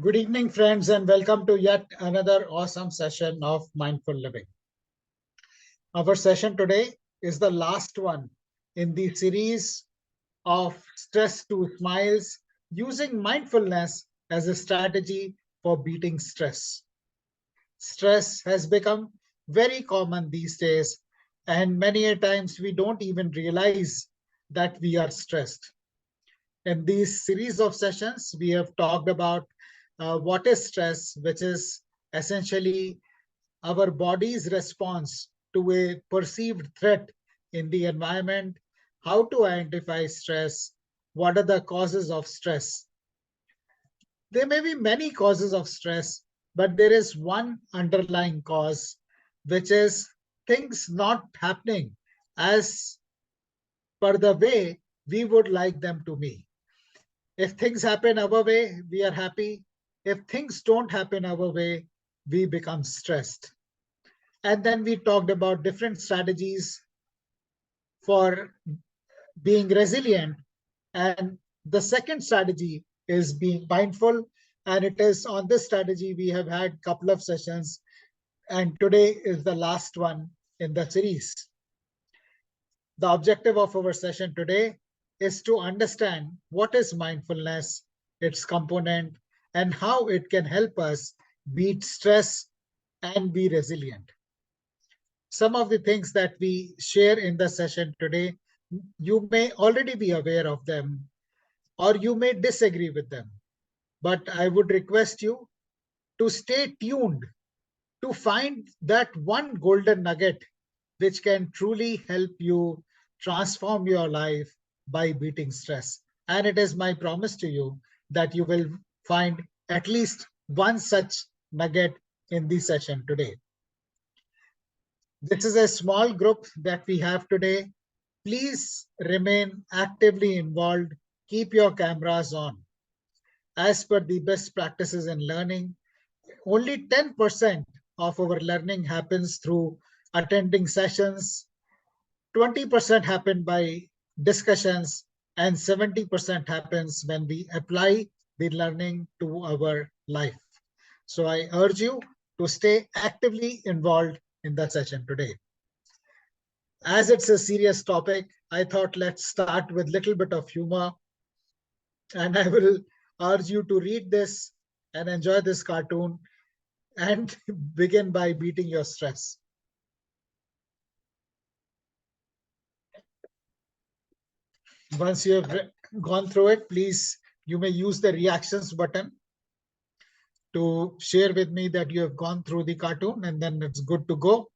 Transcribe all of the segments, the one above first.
Good evening, friends, and welcome to yet another awesome session of Mindful Living. Our session today is the last one in the series of Stress to Smiles using mindfulness as a strategy for beating stress. Stress has become very common these days, and many a times we don't even realize that we are stressed. In these series of sessions, we have talked about what is stress, which is essentially our body's response to a perceived threat in the environment, how to identify stress, what are the causes of stress. There may be many causes of stress, but there is one underlying cause, which is things not happening as per the way we would like them to be. If things happen our way, we are happy. If things don't happen our way, we become stressed. And then we talked about different strategies for being resilient. And the second strategy is being mindful. And it is on this strategy we have had a couple of sessions. And today is the last one in the series. The objective of our session today is to understand what is mindfulness, its component, and how it can help us beat stress and be resilient. Some of the things that we share in the session today, you may already be aware of them, or you may disagree with them. But I would request you to stay tuned to find that one golden nugget which can truly help you transform your life by beating stress. And it is my promise to you that you will find at least one such nugget in the session today. This is a small group that we have today. Please remain actively involved. Keep your cameras on. As per the best practices in learning, only 10% of our learning happens through attending sessions, 20% happen by discussions, and 70% happens when we apply the learning to our life. So I urge you to stay actively involved in the session today. As it's a serious topic, I thought let's start with a little bit of humor. And I will urge you to read this and enjoy this cartoon and begin by beating your stress. Once you have gone through it, please, you may use the reactions button to share with me that you have gone through the cartoon, and then it's good to go.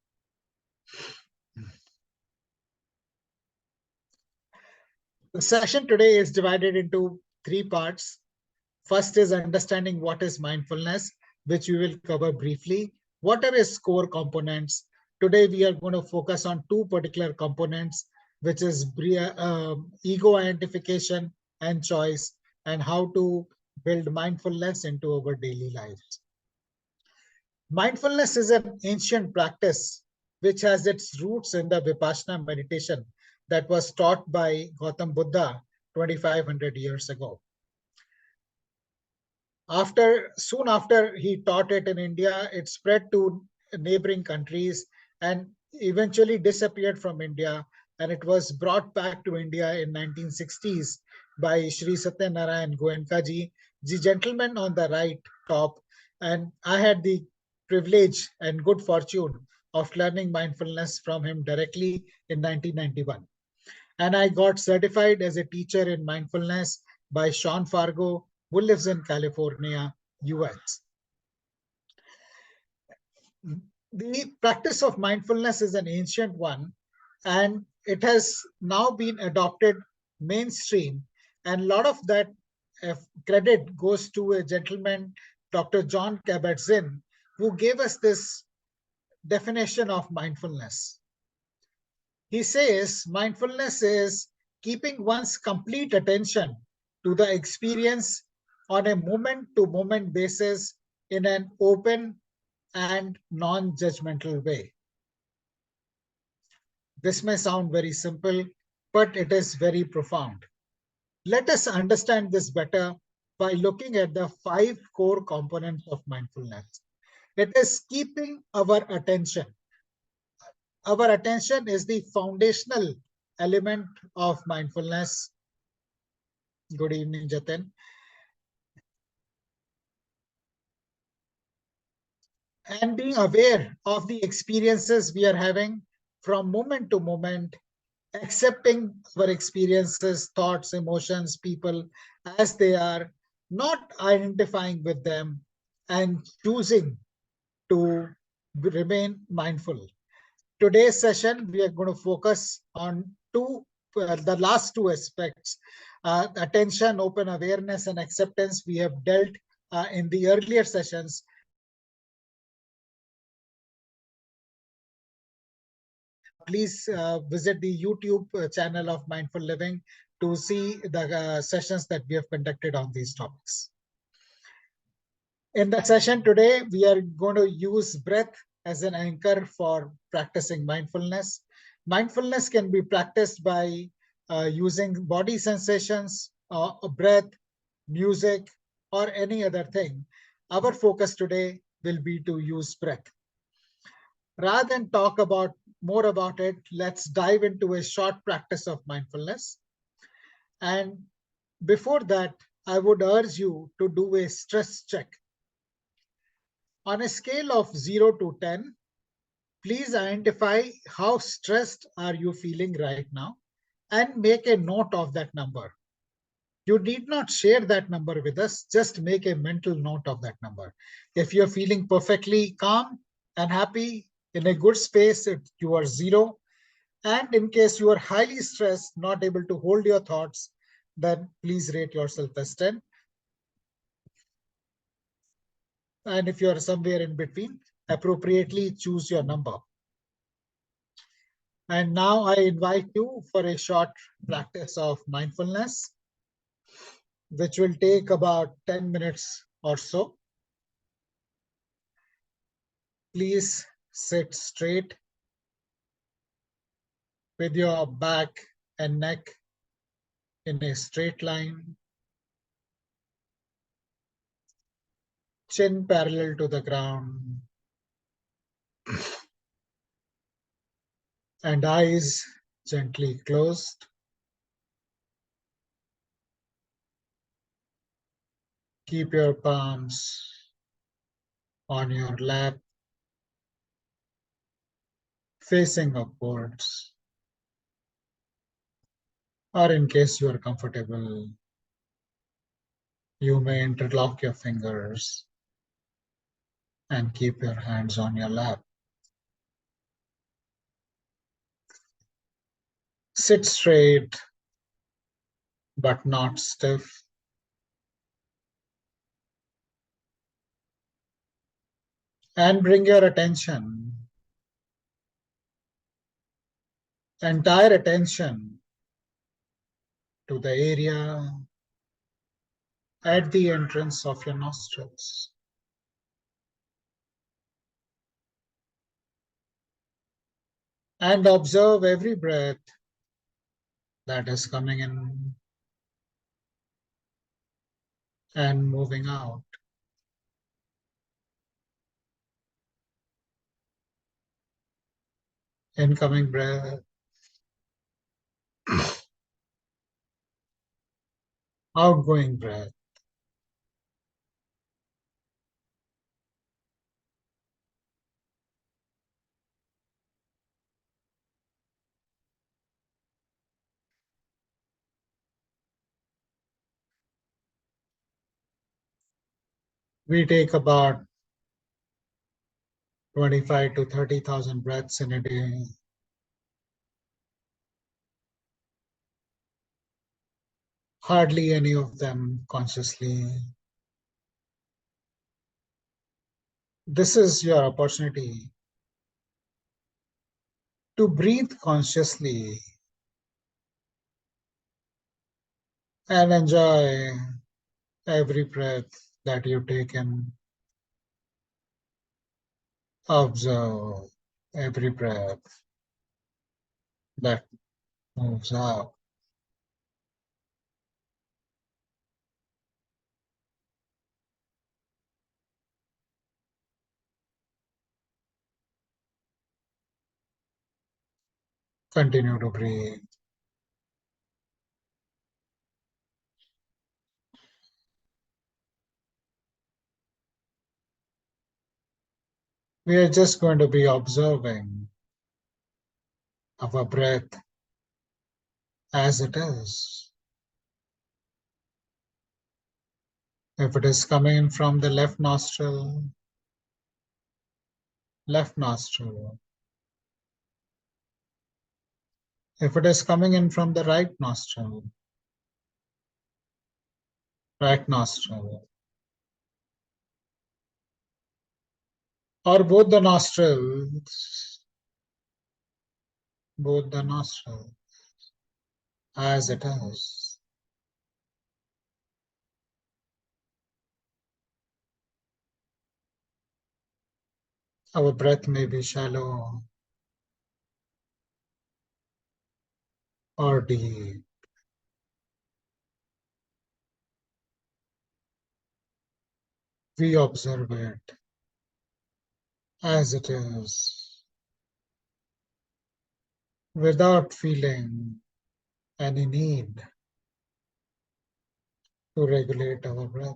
The session today is divided into three parts. First is understanding what is mindfulness, which we will cover briefly. What are its core components? Today, we are going to focus on two particular components, which is ego identification and choice, and how to build mindfulness into our daily lives. Mindfulness is an ancient practice which has its roots in the Vipassana meditation that was taught by Gautam Buddha 2,500 years ago. Soon after he taught it in India, it spread to neighboring countries and eventually disappeared from India. And it was brought back to India in 1960s by Sri Satyanarayan Goenka ji, the gentleman on the right top. And I had the privilege and good fortune of learning mindfulness from him directly in 1991. And I got certified as a teacher in mindfulness by Sean Fargo, who lives in California, US. The practice of mindfulness is an ancient one, and it has now been adopted mainstream. And a lot of that credit goes to a gentleman, Dr. John Kabat-Zinn, who gave us this definition of mindfulness. He says mindfulness is keeping one's complete attention to the experience on a moment-to-moment basis in an open and non-judgmental way. This may sound very simple, but it is very profound. Let us understand this better by looking at the 5 core components of mindfulness. It is keeping our attention. Our attention is the foundational element of mindfulness. Good evening, Jatin. And being aware of the experiences we are having from moment to moment, accepting our experiences, thoughts, emotions, people as they are, not identifying with them, and choosing to remain mindful. Today's session, we are going to focus on the last two aspects, attention, open awareness, and acceptance. We have dealt in the earlier sessions. Please visit the YouTube channel of Mindful Living to see the sessions that we have conducted on these topics. In the session today, we are going to use breath as an anchor for practicing mindfulness. Mindfulness can be practiced by using body sensations, breath, music, or any other thing. Our focus today will be to use breath. Rather than talk about more about it, let's dive into a short practice of mindfulness. And before that, I would urge you to do a stress check. On a scale of 0 to 10, please identify how stressed are you feeling right now and make a note of that number. You need not share that number with us, just make a mental note of that number. If you're feeling perfectly calm and happy in a good space, you are 0. And in case you are highly stressed, not able to hold your thoughts, then please rate yourself as 10. And if you are somewhere in between, appropriately choose your number. And now I invite you for a short practice of mindfulness, which will take about 10 minutes or so. Please sit straight with your back and neck in a straight line, chin parallel to the ground, and eyes gently closed. Keep your palms on your lap, facing upwards. Or in case you are comfortable, you may interlock your fingers and keep your hands on your lap. Sit straight, but not stiff. And bring your entire attention to the area at the entrance of your nostrils. And observe every breath that is coming in and moving out. Incoming breath, outgoing breath. We take about 25 to 30,000 breaths in a day. Hardly any of them consciously. This is your opportunity to breathe consciously and enjoy every breath that you take in. Observe every breath that moves out. Continue to breathe. We are just going to be observing our breath as it is. If it is coming in from the left nostril, left nostril. If it is coming in from the right nostril, right nostril. Or both the nostrils, as it is. Our breath may be shallow or deep. We observe it as it is, without feeling any need to regulate our breath.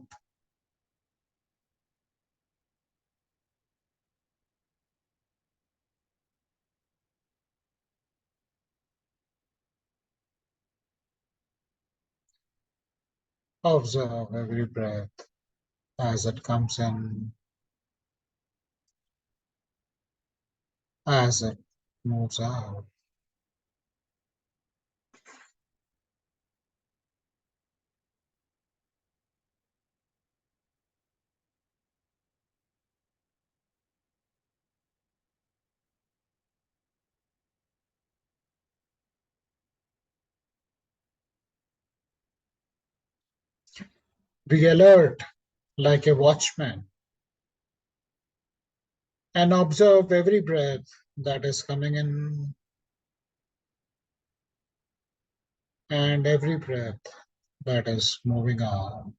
Observe every breath as it comes in, as it moves out. Be alert like a watchman and observe every breath that is coming in and every breath that is moving out.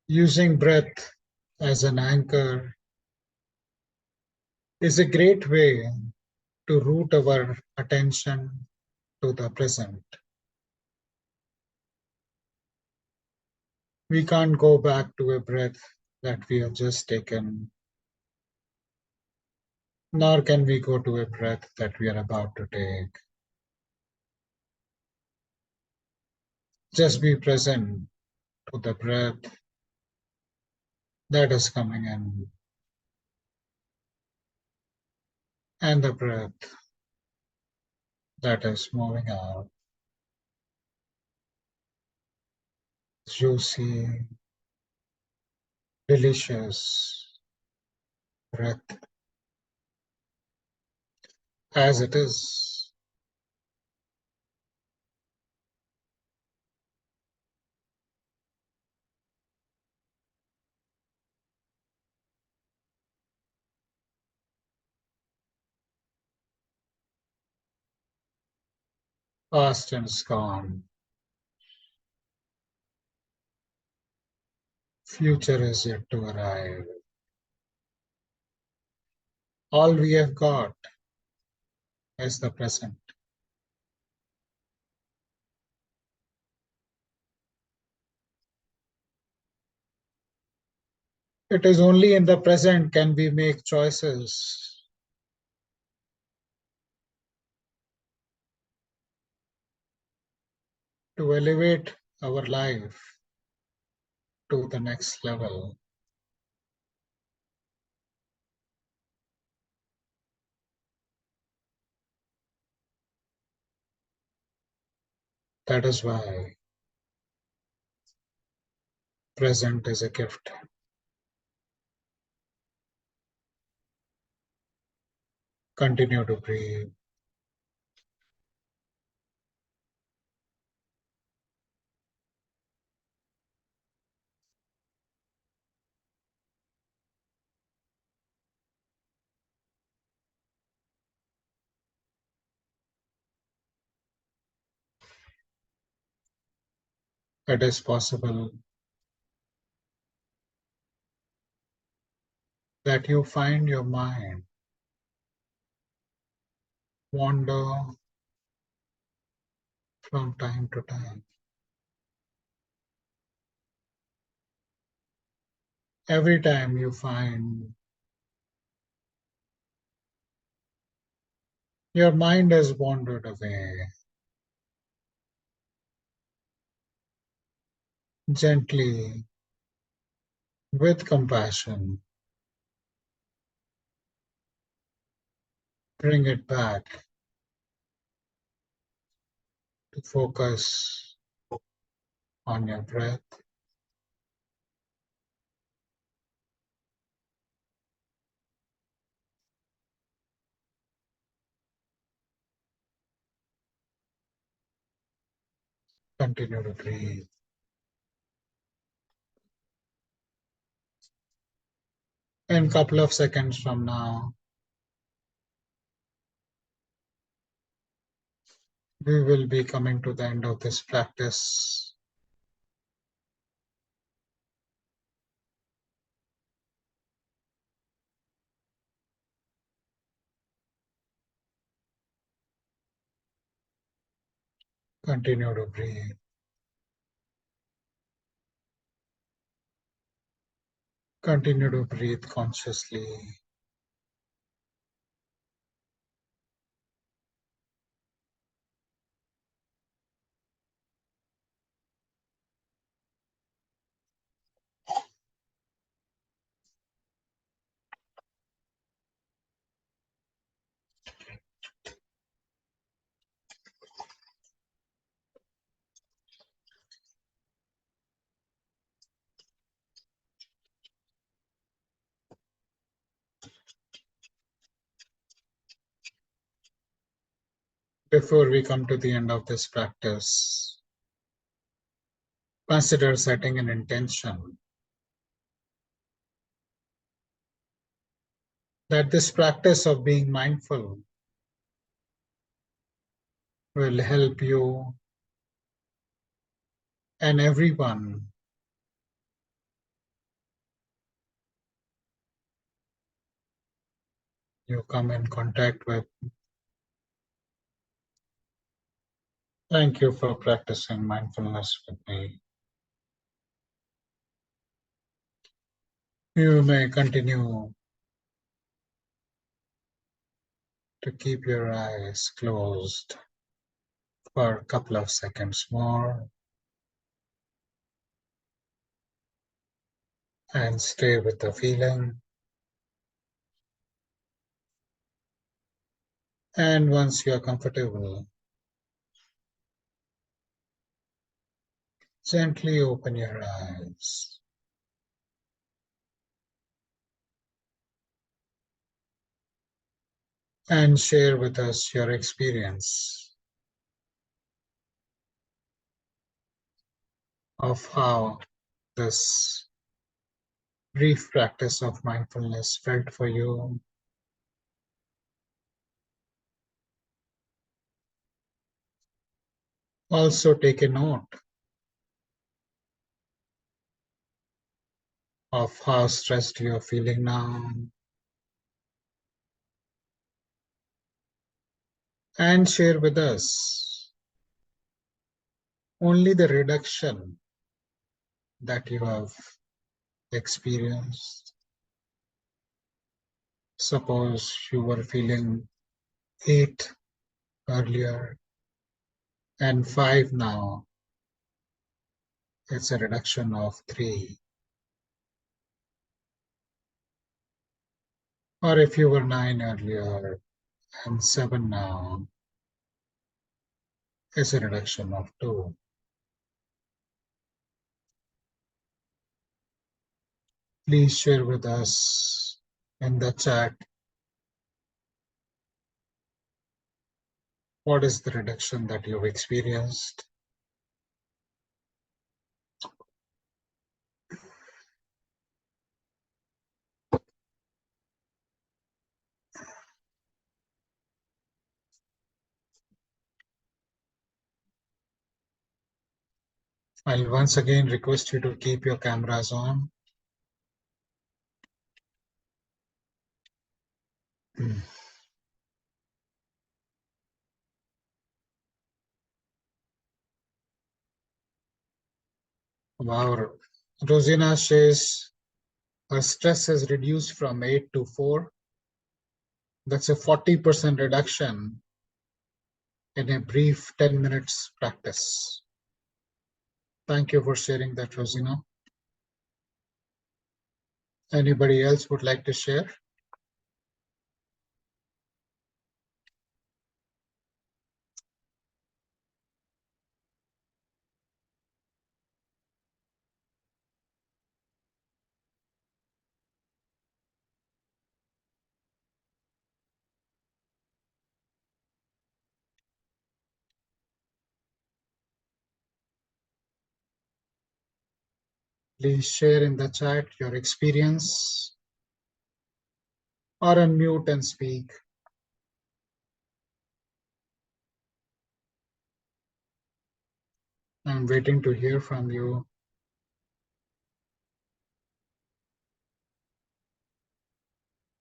Using breath as an anchor is a great way to root our attention to the present. We can't go back to a breath that we have just taken, nor can we go to a breath that we are about to take. Just be present to the breath that is coming in and the breath that is moving out. Juicy, delicious breath as it is. Past and is gone. Future is yet to arrive. All we have got is the present. It is only in the present can we make choices to elevate our life to the next level. That is why present is a gift. Continue to breathe. It is possible that you find your mind wander from time to time. Every time you find your mind has wandered away, gently, with compassion, bring it back to focus on your breath. Continue to breathe. In a couple of seconds from now, we will be coming to the end of this practice. Continue to breathe. Continue to breathe consciously. Before we come to the end of this practice, consider setting an intention that this practice of being mindful will help you and everyone you come in contact with. Thank you for practicing mindfulness with me. You may continue to keep your eyes closed for a couple of seconds more and stay with the feeling. And once you are comfortable, gently open your eyes and share with us your experience of how this brief practice of mindfulness felt for you. Also take a note of how stressed you are feeling now and share with us only the reduction that you have experienced. Suppose you were feeling 8 earlier and 5 now, it's a reduction of 3. Or if you were 9 earlier and 7 now, it's a reduction of 2. Please share with us in the chat what is the reduction that you've experienced. I'll once again request you to keep your cameras on. Wow. Rosina says her stress is reduced from 8 to 4. That's a 40% reduction in a brief 10 minutes practice. Thank you for sharing that, Rosina. Anybody else would like to share? Please share in the chat your experience or unmute and speak. I'm waiting to hear from you.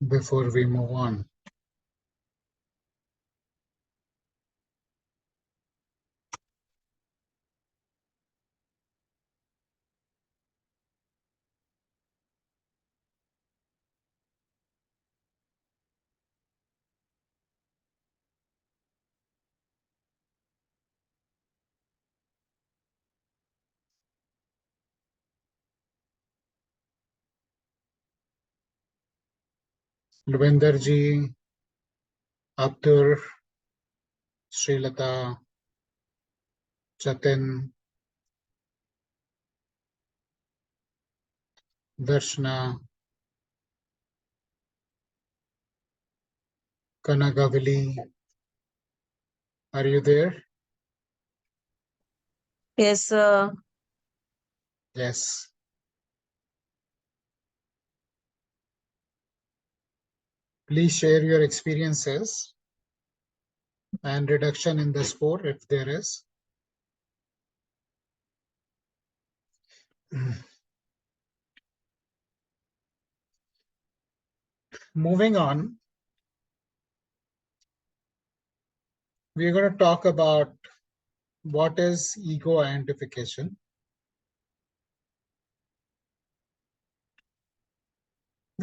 Before we move on. Lvinder ji, Abdur, Srilata, Jatin, Darshana, Kanagavali, are you there? Yes, Yes. Please share your experiences and reduction in the score if there is. Moving on, we're going to talk about what is ego identification.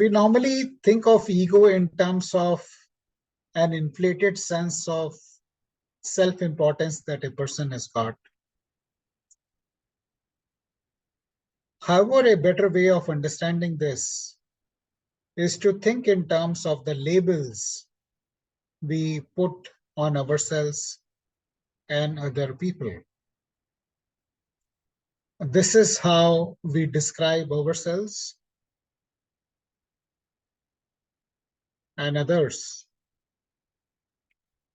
We normally think of ego in terms of an inflated sense of self-importance that a person has got. However, a better way of understanding this is to think in terms of the labels we put on ourselves and other people. This is how we describe ourselves and others.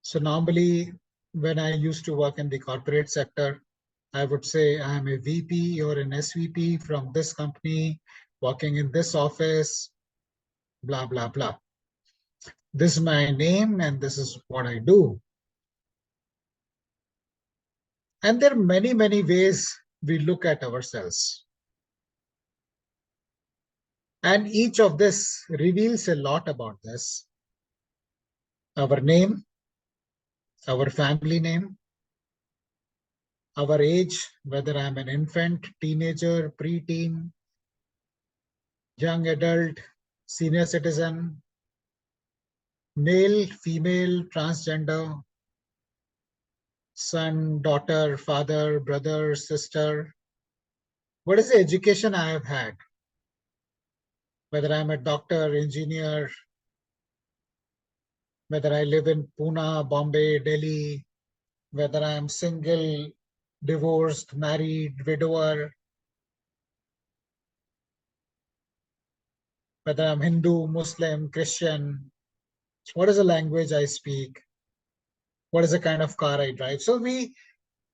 So normally, when I used to work in the corporate sector, I would say I'm a VP or an SVP from this company, working in this office, blah, blah, blah. This is my name and this is what I do. And there are many, many ways we look at ourselves. And each of this reveals a lot about this. Our name, our family name, our age, whether I'm an infant, teenager, preteen, young adult, senior citizen, male, female, transgender, son, daughter, father, brother, sister. What is the education I have had? Whether I'm a doctor, engineer, whether I live in Pune, Bombay, Delhi, whether I'm single, divorced, married, widower, whether I'm Hindu, Muslim, Christian, what is the language I speak, what is the kind of car I drive. So we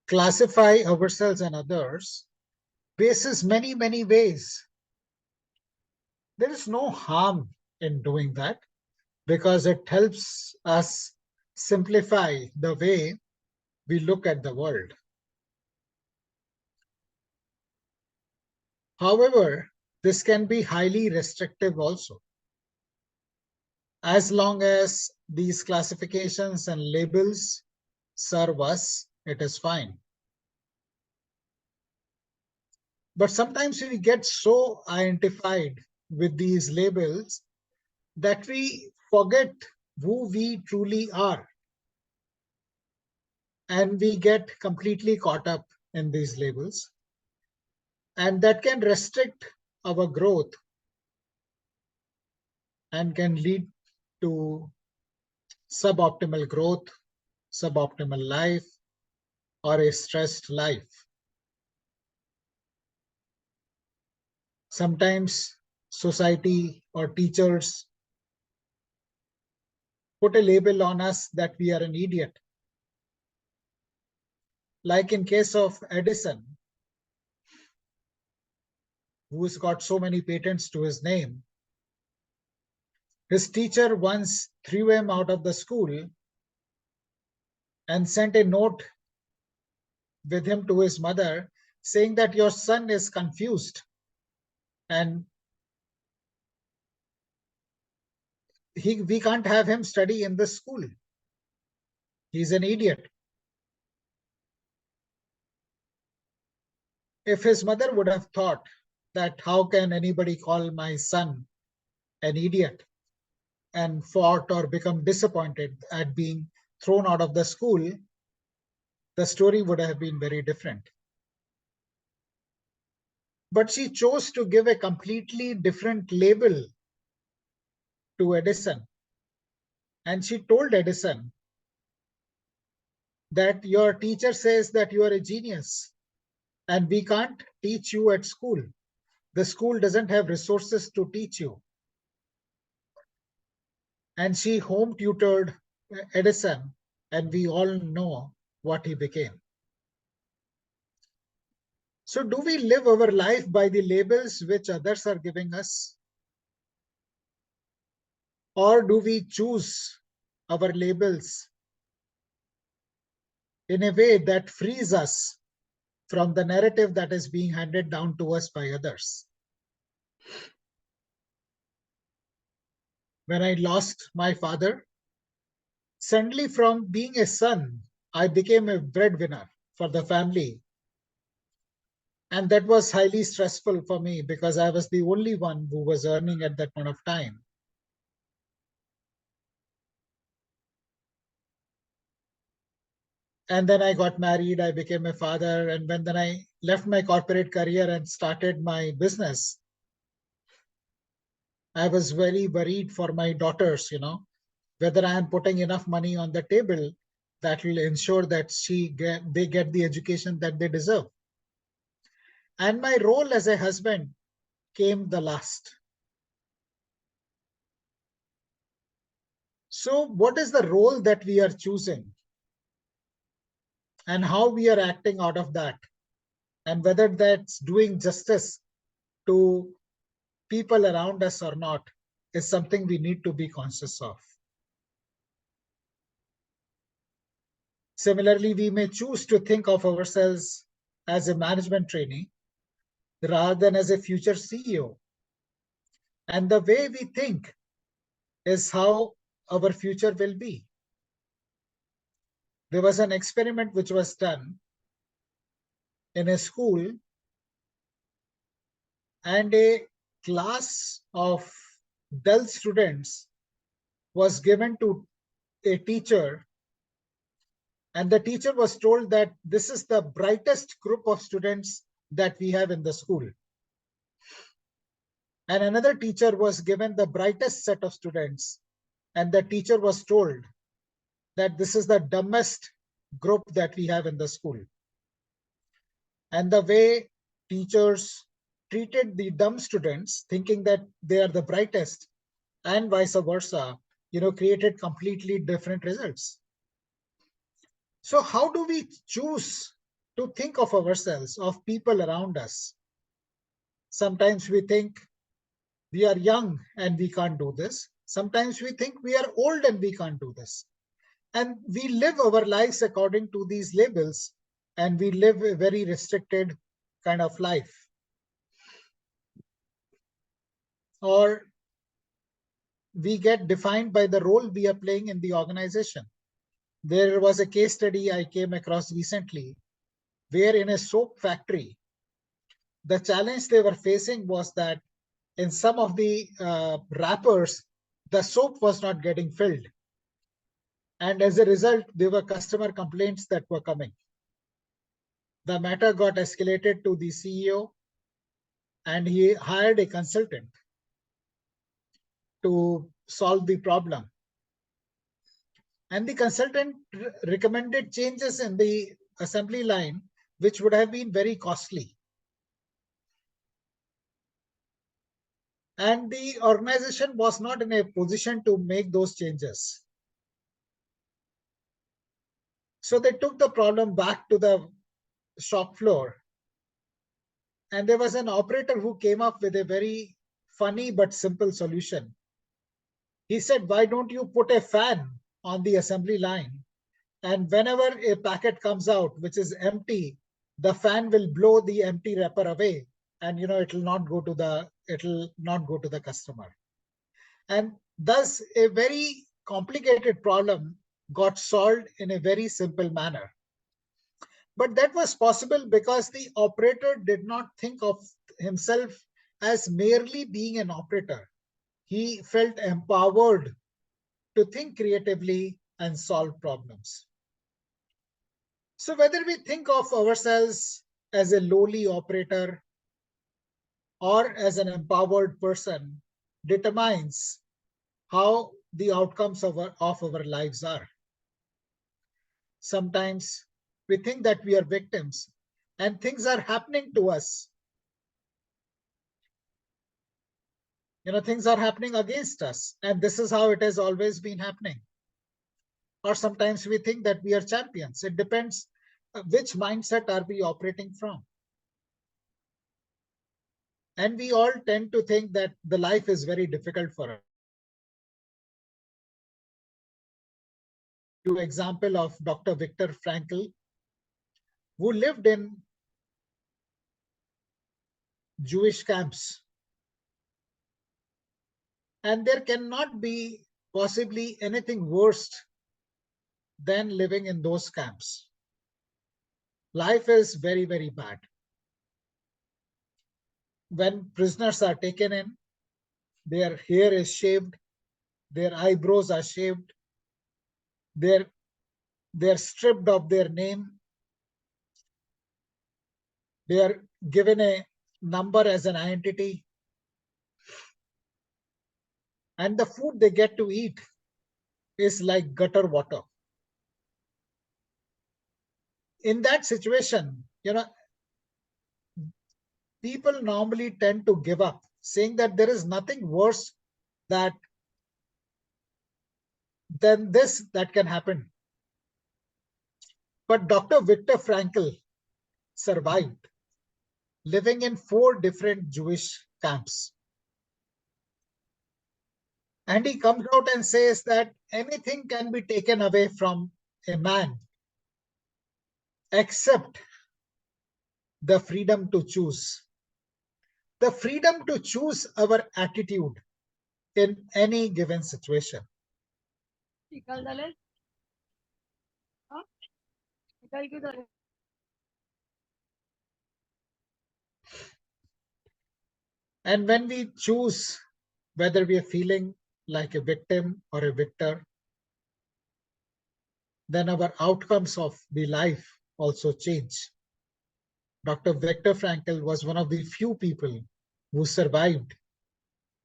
classify ourselves and others basis many, many ways. There is no harm in doing that because it helps us simplify the way we look at the world. However, this can be highly restrictive also. As long as these classifications and labels serve us, it is fine. But sometimes we get so identified with these labels that we forget who we truly are. And we get completely caught up in these labels. And that can restrict our growth and can lead to suboptimal growth, suboptimal life, or a stressed life. Sometimes society or teachers put a label on us that we are an idiot. Like in case of Edison, who's got so many patents to his name, his teacher once threw him out of the school and sent a note with him to his mother saying that your son is confused and we can't have him study in this school. He's an idiot. If his mother would have thought that how can anybody call my son an idiot and fought or become disappointed at being thrown out of the school, the story would have been very different. But she chose to give a completely different label to Edison. And she told Edison that your teacher says that you are a genius and we can't teach you at school. The school doesn't have resources to teach you. And she home tutored Edison, and we all know what he became. So do we live our life by the labels which others are giving us? Or do we choose our labels in a way that frees us from the narrative that is being handed down to us by others? When I lost my father, suddenly from being a son, I became a breadwinner for the family. And that was highly stressful for me because I was the only one who was earning at that point of time. And then I got married, I became a father. And then I left my corporate career and started my business, I was very worried for my daughters, whether I am putting enough money on the table that will ensure that they get the education that they deserve. And my role as a husband came the last. So what is the role that we are choosing and how we are acting out of that, and whether that's doing justice to people around us or not is something we need to be conscious of. Similarly, we may choose to think of ourselves as a management trainee rather than as a future CEO. And the way we think is how our future will be. There was an experiment which was done in a school, and a class of dull students was given to a teacher, and the teacher was told that this is the brightest group of students that we have in the school. And another teacher was given the brightest set of students, and the teacher was told that this is the dumbest group that we have in the school. And the way teachers treated the dumb students, thinking that they are the brightest, and vice versa, created completely different results. So how do we choose to think of ourselves, of people around us? Sometimes we think we are young and we can't do this. Sometimes we think we are old and we can't do this. And we live our lives according to these labels, and we live a very restricted kind of life. or we get defined by the role we are playing in the organization. There was a case study I came across recently where in a soap factory, the challenge they were facing was that in some of the wrappers, the soap was not getting filled. And as a result, there were customer complaints that were coming. The matter got escalated to the CEO and he hired a consultant to solve the problem. And the consultant recommended changes in the assembly line, which would have been very costly. And the organization was not in a position to make those changes. So they took the problem back to the shop floor. And there was an operator who came up with a very funny but simple solution. He said, why don't you put a fan on the assembly line? And whenever a packet comes out, which is empty, the fan will blow the empty wrapper away. And it'll not go to the customer. And thus a very complicated problem got solved in a very simple manner. But that was possible because the operator did not think of himself as merely being an operator. He felt empowered to think creatively and solve problems. So whether we think of ourselves as a lowly operator or as an empowered person determines how the outcomes of our lives are. Sometimes we think that we are victims and things are happening to us. Things are happening against us, and this is how it has always been happening. Or sometimes we think that we are champions. It depends which mindset are we operating from. And we all tend to think that the life is very difficult for us. Example of Dr. Viktor Frankl, who lived in Jewish camps. And there cannot be possibly anything worse than living in those camps. Life is very, very bad. When prisoners are taken in, their hair is shaved, their eyebrows are shaved, they're stripped of their name, they are given a number as an identity, and the food they get to eat is like gutter water. In that situation, people normally tend to give up, saying that there is nothing worse than this that can happen. But Dr. Viktor Frankl survived, living in 4 different Jewish camps. And he comes out and says that anything can be taken away from a man except the freedom to choose. The freedom to choose our attitude in any given situation. And when we choose whether we are feeling like a victim or a victor, then our outcomes of the life also change. Dr. Viktor Frankl was one of the few people who survived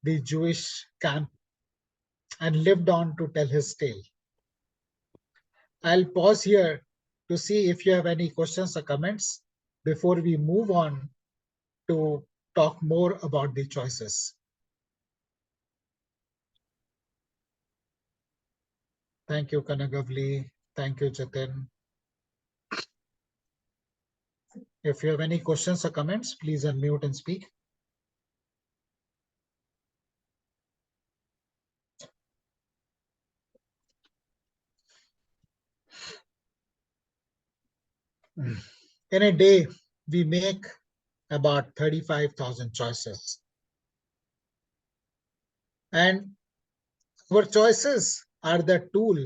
the Jewish camp and lived on to tell his tale. I'll pause here to see if you have any questions or comments before we move on to talk more about the choices. Thank you, Kanagavli. Thank you, Jatin. If you have any questions or comments, please unmute and speak. In a day, we make about 35,000 choices. And our choices are the tool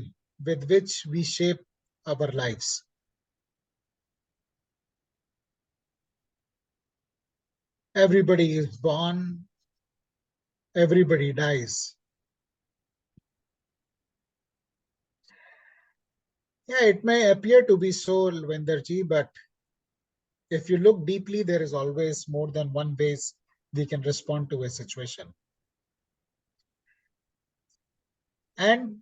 with which we shape our lives. Everybody is born, everybody dies. Yeah, it may appear to be so, Lwenderji, but if you look deeply, there is always more than one ways we can respond to a situation. And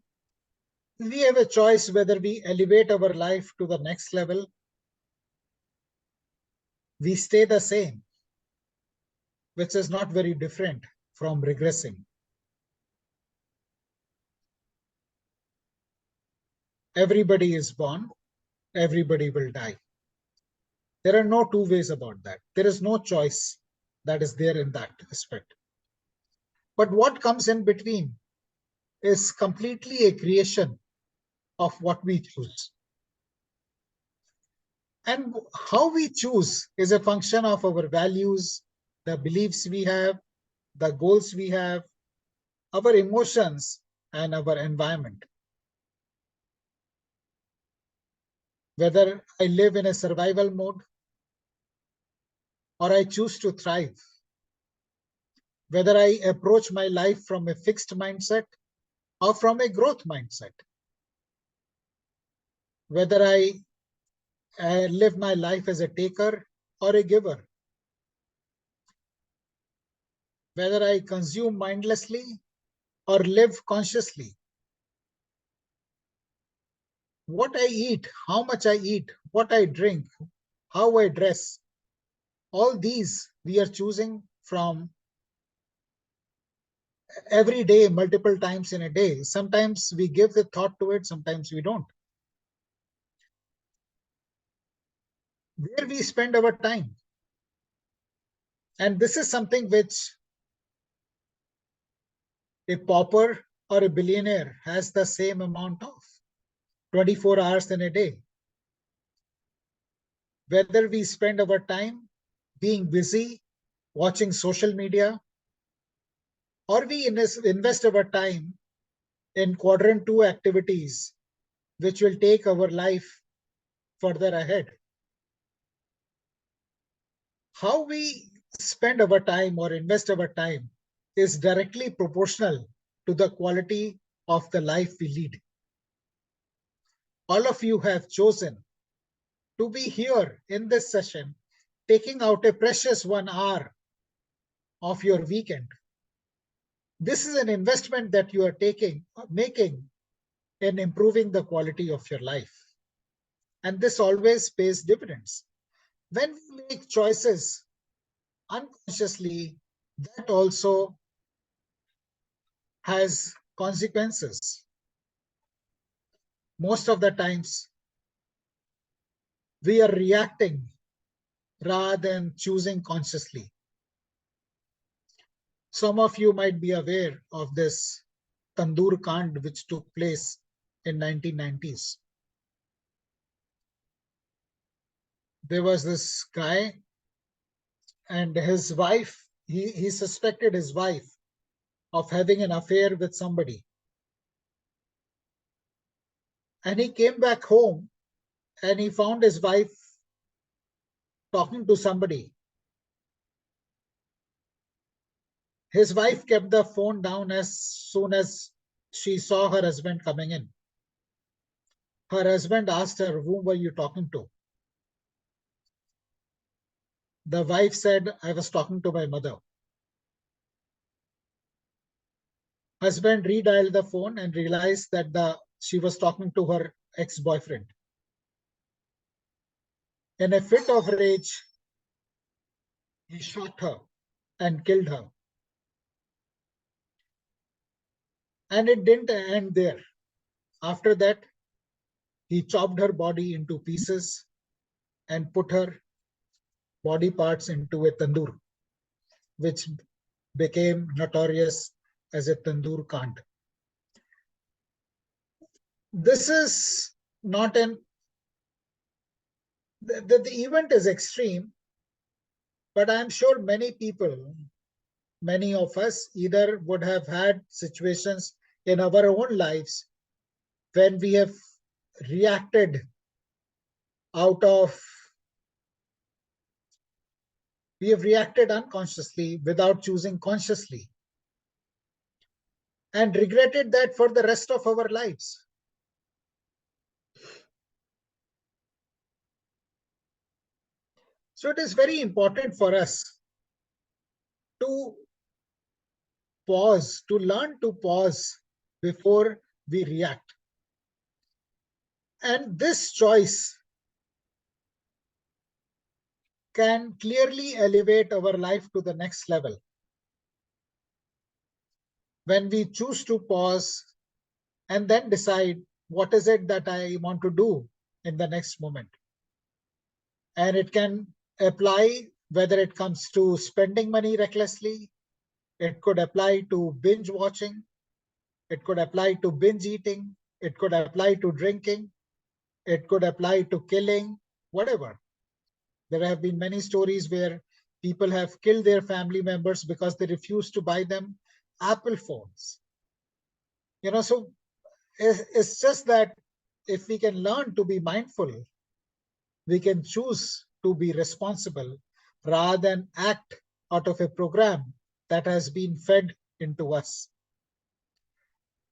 we have a choice whether we elevate our life to the next level, we stay the same, which is not very different from regressing. Everybody is born, everybody will die. There are no two ways about that. There is no choice that is there in that aspect. But what comes in between is completely a creation of what we choose. And how we choose is a function of our values, the beliefs we have, the goals we have, our emotions, and our environment. Whether I live in a survival mode or I choose to thrive, whether I approach my life from a fixed mindset or from a growth mindset, whether I live my life as a taker or a giver, whether I consume mindlessly or live consciously, what I eat, how much I eat, what I drink, how I dress, all these we are choosing from every day, multiple times in a day. Sometimes we give the thought to it, sometimes we don't. Where we spend our time. And this is something which a pauper or a billionaire has the same amount of 24 hours in a day. Whether we spend our time being busy, watching social media, or we invest our time in quadrant 2 activities, which will take our life further ahead. How we spend our time or invest our time is directly proportional to the quality of the life we lead. All of you have chosen to be here in this session, taking out a precious 1 hour of your weekend. This is an investment that you are making in improving the quality of your life. And this always pays dividends. When we make choices unconsciously, that also has consequences. Most of the times, we are reacting rather than choosing consciously. Some of you might be aware of this Tandoor Kand, which took place in 1990s. There was this guy and his wife, he suspected his wife of having an affair with somebody. And he came back home and he found his wife talking to somebody. His wife kept the phone down as soon as she saw her husband coming in. Her husband asked her, "Whom were you talking to?" The wife said, "I was talking to my mother." Husband redialed the phone and realized that she was talking to her ex-boyfriend. In a fit of rage, he shot her and killed her. And it didn't end there. After that, he chopped her body into pieces and put her body parts into a tandoor, which became notorious as a Tandoor Kand. This is not the event is extreme, but I'm sure many people many of us either would have had situations in our own lives when we have reacted out of, we have reacted unconsciously without choosing consciously and regretted that for the rest of our lives. So it is very important for us to pause, to learn to pause before we react. And this choice can clearly elevate our life to the next level. When we choose to pause and then decide what is it that I want to do in the next moment. And it can apply whether it comes to spending money recklessly, it could apply to binge watching, it could apply to binge eating, it could apply to drinking, it could apply to killing, whatever. There have been many stories where people have killed their family members because they refuse to buy them Apple phones. So it's just that if we can learn to be mindful, we can choose to be responsible rather than act out of a program that has been fed into us.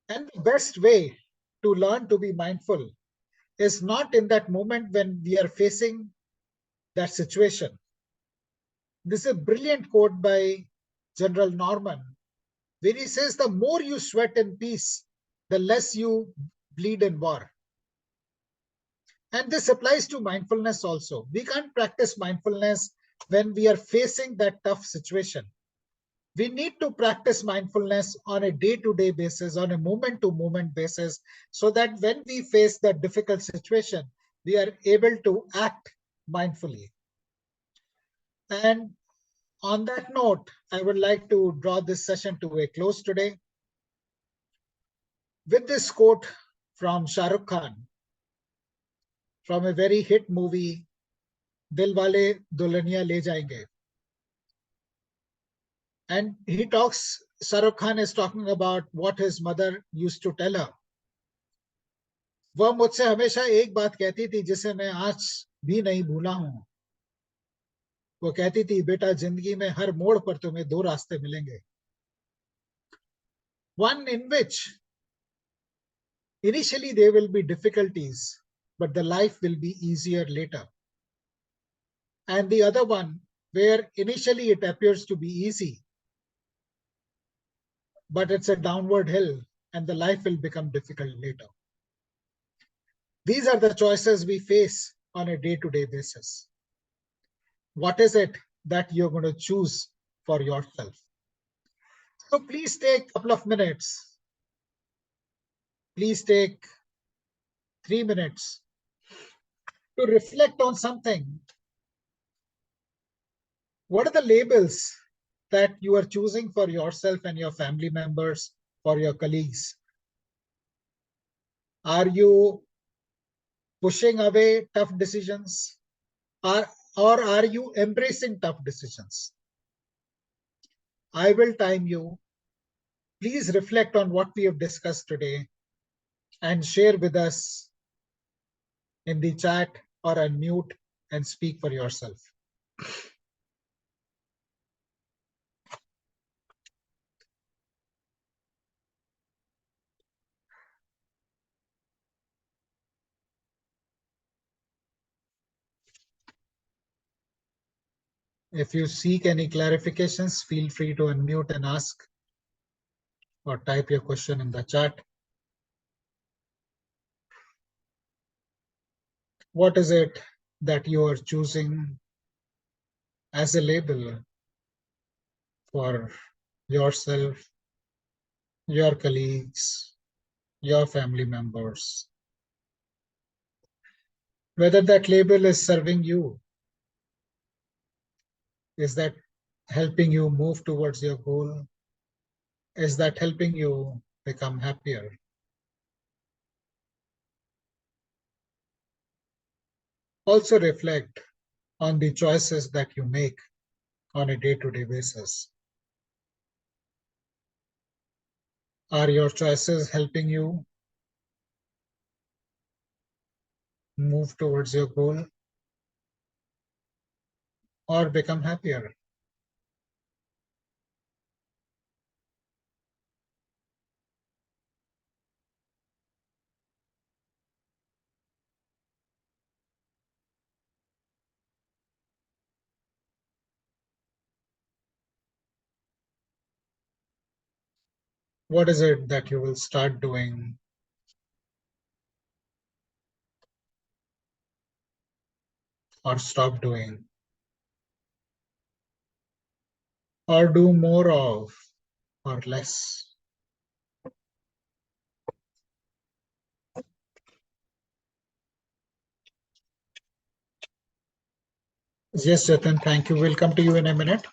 And the best way to learn to be mindful is not in that moment when we are facing that situation. This is a brilliant quote by General Norman, where he says, the more you sweat in peace, the less you bleed in war. And this applies to mindfulness also. We can't practice mindfulness when we are facing that tough situation. We need to practice mindfulness on a day-to-day basis, on a moment-to-moment basis, so that when we face that difficult situation, we are able to act mindfully. And on that note, I would like to draw this session to a close today with this quote from Shah Rukh Khan from a very hit movie, Dilwale Dulhaniya Le Jayenge. And Shah Rukh Khan is talking about what his mother used to tell her. वह मुझसे हमेशा एक बात कहती थी जिसे मैं आज भी नहीं भूला हूं. वो कहती थी, बेटा जिंदगी में हर मोड़ पर तुम्हें दो रास्ते मिलेंगे. One in which initially there will be difficulties, but the life will be easier later. And the other one where initially it appears to be easy, but it's a downward hill and the life will become difficult later. These are the choices we face on a day-to-day basis. What is it that you're going to choose for yourself? So please take a couple of minutes. Please take 3 minutes to reflect on something. What are the labels that you are choosing for yourself and your family members, for your colleagues? Are you pushing away tough decisions? Or are you embracing tough decisions? I will time you. Please reflect on what we have discussed today and share with us in the chat or unmute and speak for yourself. If you seek any clarifications, feel free to unmute and ask or type your question in the chat. What is it that you are choosing as a label for yourself, your colleagues, your family members? Whether that label is serving you, is that helping you move towards your goal? Is that helping you become happier? Also reflect on the choices that you make on a day-to-day basis. Are your choices helping you move towards your goal or become happier? What is it that you will start doing or stop doing or do more of or less? Yes, Jatin, thank you. We'll come to you in a minute.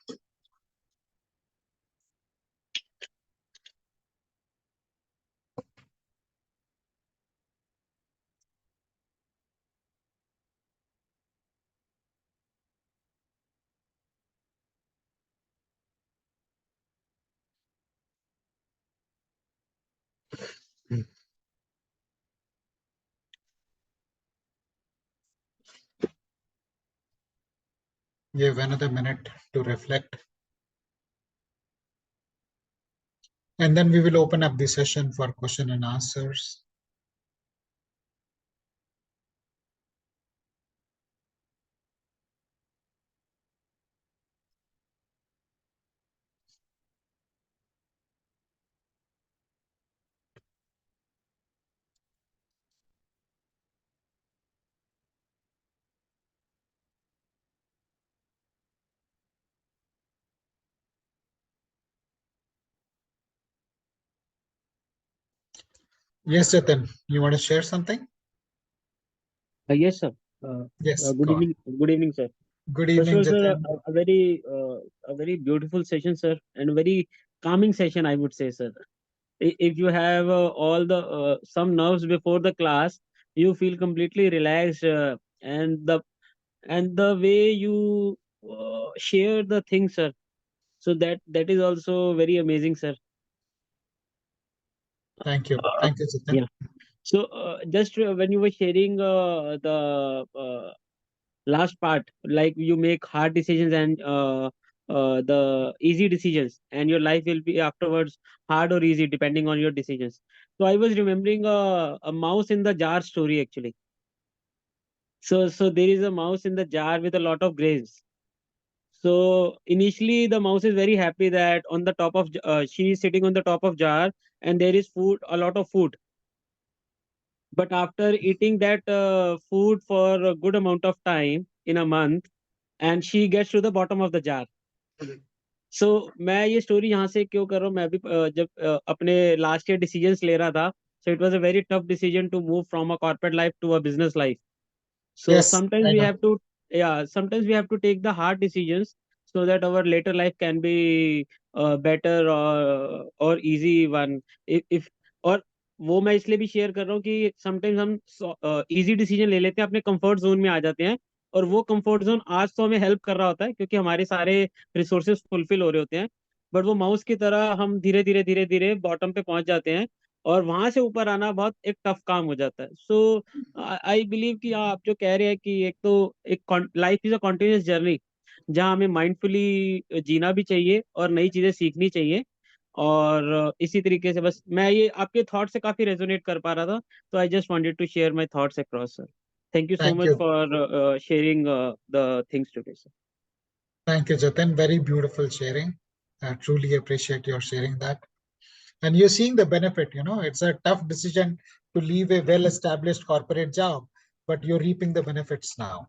You have another minute to reflect. And then we will open up the session for question and answers. Yes, Jatin, you want to share something? Yes, sir. Uh, Yes, Good go on. evening. Good evening, sir. Good First of evening, all, sir, Jatin. a very beautiful session, sir, and a very calming session, I would say, sir. If you have all the some nerves before the class, you feel completely relaxed, and the way you share the things, sir. So that is also very amazing, sir. Thank you. Uh, Thank you, Jatin. yeah. So just when you were sharing the last part, like you make hard decisions and the easy decisions, and your life will be afterwards hard or easy depending on your decisions. So I was remembering a mouse in the jar story actually. So there is a mouse in the jar with a lot of grains. So initially the mouse is very happy that on the top of she is sitting on the top of jar, and there is food, a lot of food. But after eating that food for a good amount of time in a month, and she gets to the bottom of the jar. सो मैं ये story यहाँ से क्यों कर रहा हूँ, मैं भी जब अपने लास्ट ईयर डिसीजंस ले रहा था, so it was a very tough decision to move from a corporate life to a business life. So Yes, sometimes I we know. have to, yeah, sometimes we have to take the hard decisions so that our later life can be better or easy one. If और वो मैं इसलिए भी share कर रहा हूँ कि sometimes हम इजी डिसीजन ले लेते हैं, अपने कंफर्ट जोन में आ जाते हैं, और वो कंफर्ट जोन आज तो हमें हेल्प कर रहा होता है क्योंकि हमारे सारे रिसोर्सेज फुलफिल हो रहे होते हैं. बट वो माउस की तरह हम धीरे धीरे बॉटम पे पहुंच जाते हैं, और वहां से ऊपर आना बहुत एक टफ काम हो जाता है. सो आई बिलीव कि आप जो कह रहे हैं कि एक तो एक life is a continuous journey, जहाँ हमें माइंडफुली जीना भी चाहिए और नई चीजें सीखनी चाहिए. और इसी तरीके से बस मैं ये आपके थॉट से काफी रेजोनेट कर पा रहा था, तो I just wanted to share my thoughts across, sir. Thank you so Thank much you. For sharing the things today, sir. Thank you, Jatin. Very beautiful sharing. I truly appreciate your sharing that. And you're seeing the benefit, it's a tough decision to leave a well-established corporate job, but you're reaping the benefits now.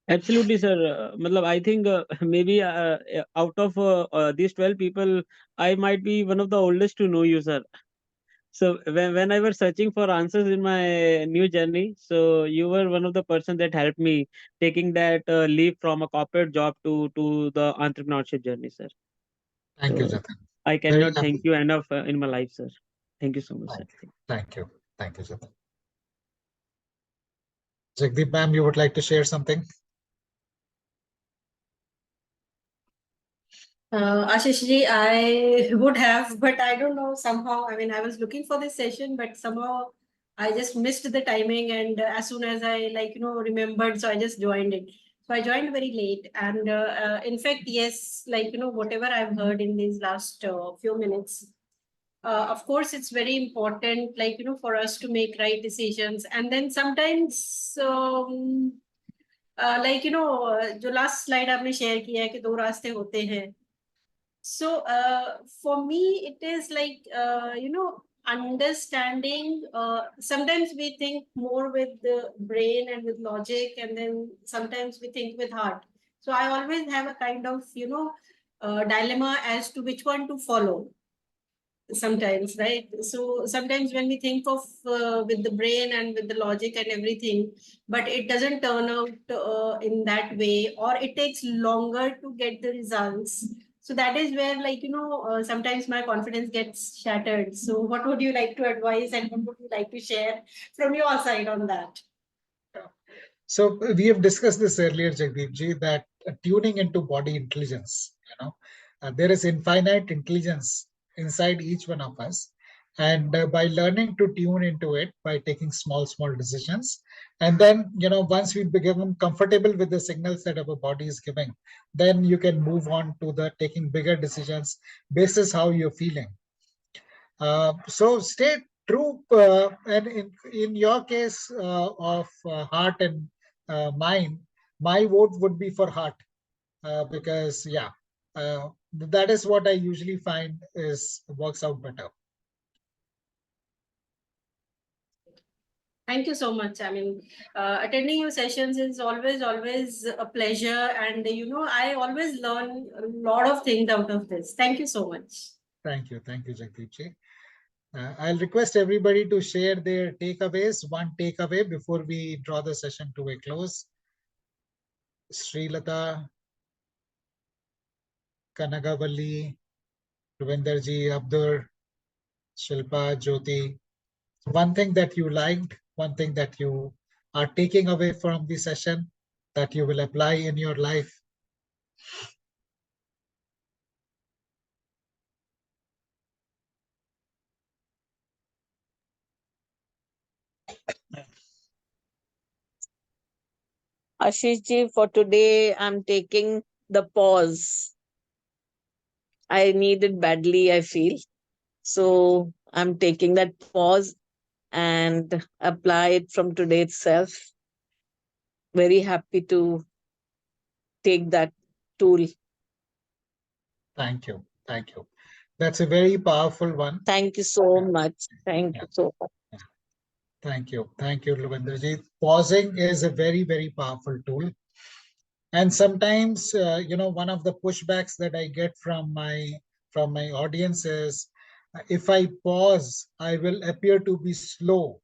Absolutely, sir. Matlab, I think maybe out of these 12 people, I might be one of the oldest to know you, sir. So when I was searching for answers in my new journey, so you were one of the person that helped me taking that leap from a corporate job to the entrepreneurship journey, sir. Thank you, So Jatin. I Very cannot thank happy. you enough in my life, sir. Thank you so much, sir. Thank you. Thank you. Thank you, Jatin. Jagdeep ma'am, you would like to share something? Ashish ji, I would have, but I don't know, somehow, I mean, I was looking for this session, but somehow I just missed the timing. And as soon as I, remembered, so I just joined it. So I joined very late. And in fact, yes, whatever I've heard in these last few minutes, of course, it's very important, for us to make right decisions. And then sometimes, जो last slide आपने share किया है कि दो रास्ते होते हैं. So for me, it is understanding. Sometimes we think more with the brain and with logic, and then sometimes we think with heart. So I always have a kind of dilemma as to which one to follow sometimes, right? So sometimes when we think of with the brain and with the logic and everything, but it doesn't turn out in that way, or it takes longer to get the results. So that is where, sometimes my confidence gets shattered. So what would you like to advise, and what would you like to share from your side on that? So we have discussed this earlier, Jagdeep ji, that tuning into body intelligence, there is infinite intelligence inside each one of us. And by learning to tune into it, by taking small, small decisions, and then, once we become comfortable with the signals that our body is giving, then you can move on to the taking bigger decisions basis how you're feeling. So stay true, and in your case of heart and mind, my vote would be for heart, because that is what I usually find is works out better. Thank you so much. I mean, attending your sessions is always, always a pleasure. And, I always learn a lot of things out of this. Thank you so much. Thank you, Jagdeep ji. I'll request everybody to share their takeaways. One takeaway before we draw the session to a close. Srilata, Kanagavalli, Ravinderji, Abdur, Shilpa, Jyoti. One thing that you liked, one thing that you are taking away from the session that you will apply in your life. Ashish ji, for today, I'm taking the pause. I need it badly, I feel. So I'm taking that pause and apply it from today itself. Very happy to take that tool. Thank you. Thank you. That's a very powerful one. Thank you so much. Thank you so much. Thank you. Thank you, Ravinderji. Pausing is a very, very powerful tool. And sometimes, one of the pushbacks that I get from my audience is, if I pause, I will appear to be slow.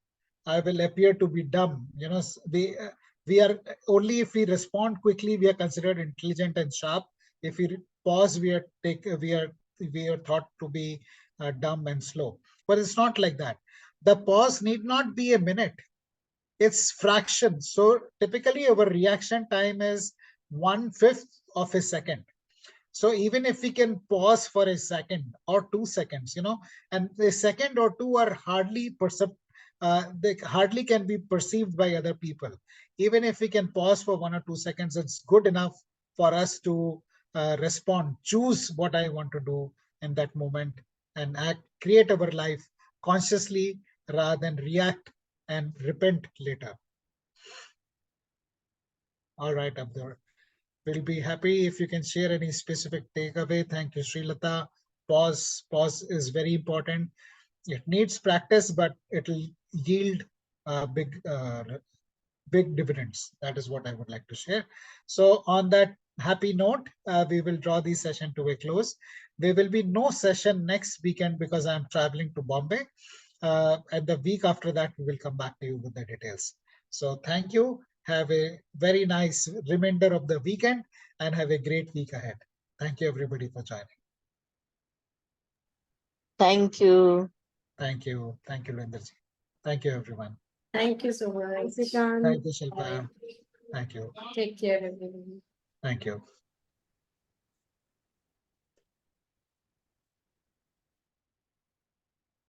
I will appear to be dumb. We are only if we respond quickly, we are considered intelligent and sharp. If we pause, we are thought to be dumb and slow. But it's not like that. The pause need not be a minute. It's fractions. So typically our reaction time is 1/5 of a second. So even if we can pause for a second or 2 seconds, and a second or two are they hardly can be perceived by other people. Even if we can pause for 1 or 2 seconds, it's good enough for us to respond, choose what I want to do in that moment, and create our life consciously rather than react and repent later. All right, Abdur. We'll be happy if you can share any specific takeaway. Thank you, Srilata. Pause is very important. It needs practice, but it'll yield big dividends. That is what I would like to share. So on that happy note, we will draw the session to a close. There will be no session next weekend because I'm traveling to Bombay. And the week after that, we will come back to you with the details. So thank you. Have a very nice remainder of the weekend and have a great week ahead. Thank you, everybody, for joining. Thank you. Thank you. Thank you, Linderji. Thank you, everyone. Thank you so much. Thank you, Shilpa. Thank you. Take care, everyone. Thank you.